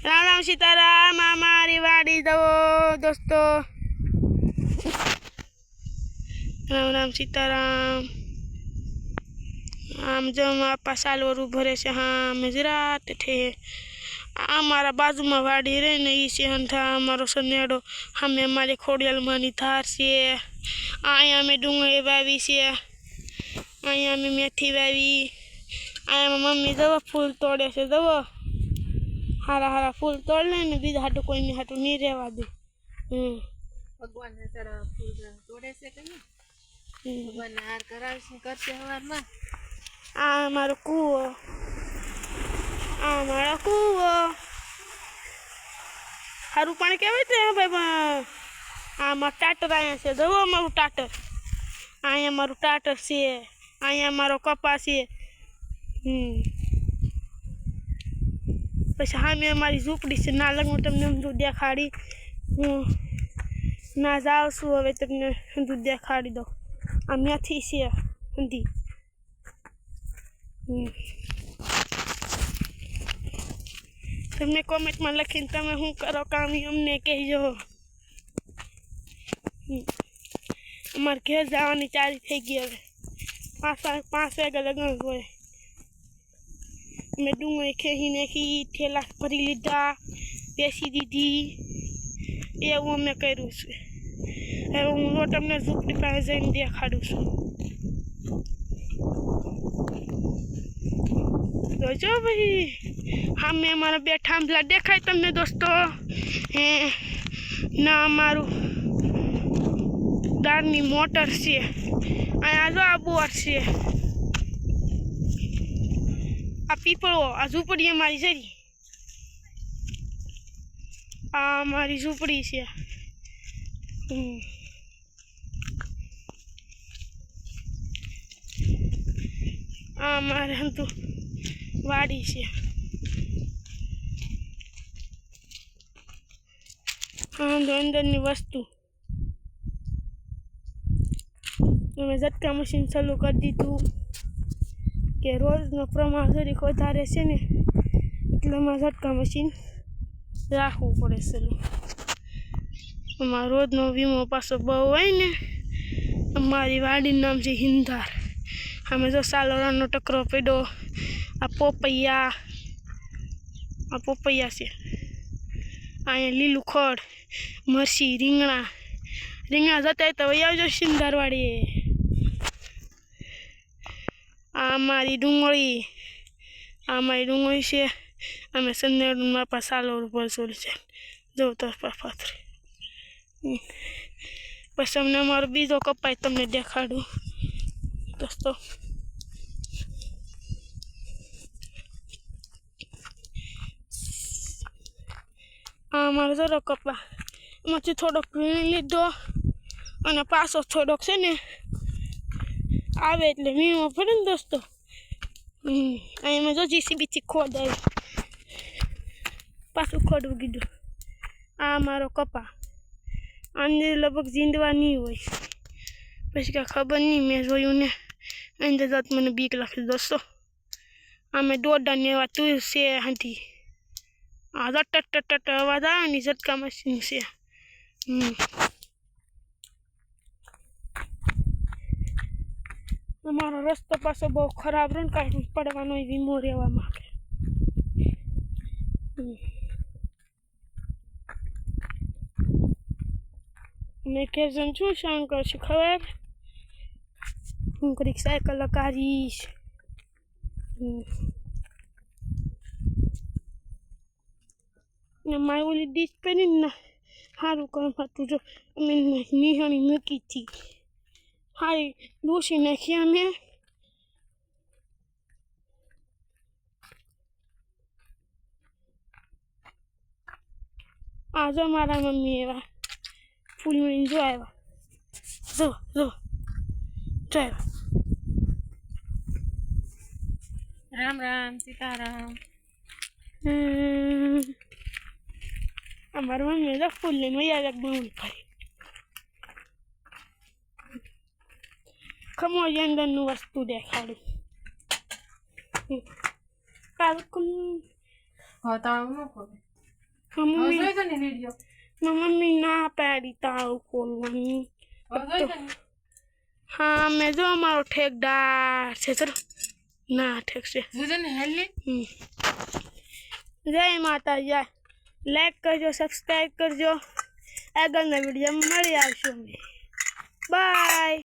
राम राम सीताराम हमारी वाड़ी दो दोस्तों। राम राम सीताराम। आम जो हमारा सालवर भरे से हाँ मजरात थे हमारा बाजू में वाड़ी रहे ने इसे था हमारो सनेड़ो हमें हमारी खोड़ियल मनी थार से आया में डूंगળી वावी से आया में मेथी वावी आया में मम्मी दवा फूल तोड़े से दवा हारा हारा फूल तोड़ ले बीजा हाटू कोई नहीं हाटू नहीं रहवा दे। भगवान ने तारा फूल तोड़े से कहीं भगवान ने हार करावे से करते हवार में आ मारो कूવો हारू पानी केवाय ते भाई आमा टाटर आया से दो मारू टाटर आया मारू टाटर से आया मारो कपा से પછી સામે અમારી ઝૂંપડી છે ના લગું તમને બધું દેખાડી હું ના જાઉં છું હવે તમને બધું દેખાડી દઉં આ મેથી છે હંધી તમને કોમેન્ટમાં લખીને તમે શું કરો કામ અમને કહેજો। અમારે ઘેર જવાની ચાલી થઈ ગઈ હવે 5 વાગે લગન હોય मैं डूंगળી ખેહી નાખી થેલા ભરી લીધા બેસી દીધી એવું અમે કર્યું છે। હવે હું તમને ઝૂંપડી પાસે જઈને દેખાડું છું જોજો ભાઈ સામે અમારા બે થાંભલા દેખાય તમને દોસ્તો હે ના અમારું દારની મોટર છે અહીંયા જો આ બોર છે आ पीपड़ो आ झूपड़ी हमारी सरी आ हमारी झूपड़ी से आ हमारे हम तो वाड़ी से हम तो अंदर की वस्तु मैं झटका मशीन चालू कर दी तू કે રોજનો પ્રમાણ જરીક વધારે છે ને એટલે અમારે ઝટકા મશીન રાખવું પડે છે અમારો રોજનો વીમો પાછો બહુ હોય ને અમારી વાડીનું નામ છે હિંધાર અમે જો સાલોરાનો ટકરો પડ્યો આ પોપૈયા છે અહીંયા લીલું ખડ મરસી રીંગણા જતા તો આવજો સિંધારવાડી आ हमारी डूंगળી છે અમે સનેડમાં પાસાલો ઉપર સોલી છે જો તો પાથરી પછી તમને અમારો બીજો કપાય તમને દેખાડું દોસ્તો આ અમારો જરો કપા એમાંથી થોડોક વીણી લીધો અને પાછો થોડોક છે ને આવે એટલે વીણવો પડે ને દોસ્તો અહીંયા જો જીસીબીથી ખોદ આવી પાછું ખોદવું કીધું આ મારો કપા આને લગભગ જીંદવા નહીં હોય પછી કાંઈ ખબર નહીં મેં જોયું ને અંદર જાત મને બીક લાગી દોસ્તો આમે દોડા ને એવા તું છે હાથી આ ટટ અવાજ આવે ને ઝટકા મશીન છે અમારો રસ્તો પાછો બહુ ખરાબ રહ્યો ને કાંઈ પડવાનો વીમો રહેવા માંગે મેં કેજન શું શાંગ કરશું ખબર હું કરીક સાયકલ કાઢીશ ને મારી ઓલી ડીશ પહેરીને ને સારું કામ હતું જો અમે નિહાણી મૂકી હતી હારી લૂસી નાખી અમે આ જો મારા મમ્મી એવા ફૂલ વીણીને જો આવ્યા જો આવ્યા राम राम सीताराम અમારી મમ્મી જો ફૂલ લઈને વૈયા એક બહુ ફરી ખમોજ અંદરનું વસ્તુ દેખાડું કાલકુલ હોતા ન ખબર હા મમ્મી જોઈ તો ને વિડિયો મમ્મી ના પાડી તાળું ખોલવાની જોઈ તો ને હા મેં જો અમારો ઠેકદાર છે ચલો ના ઠેક છે જોઈ ને હેલી જય માતા જય લાઈક કરજો સબસ્ક્રાઈબ કરજો આગળના વિડીયોમાં મળી આવશું બાય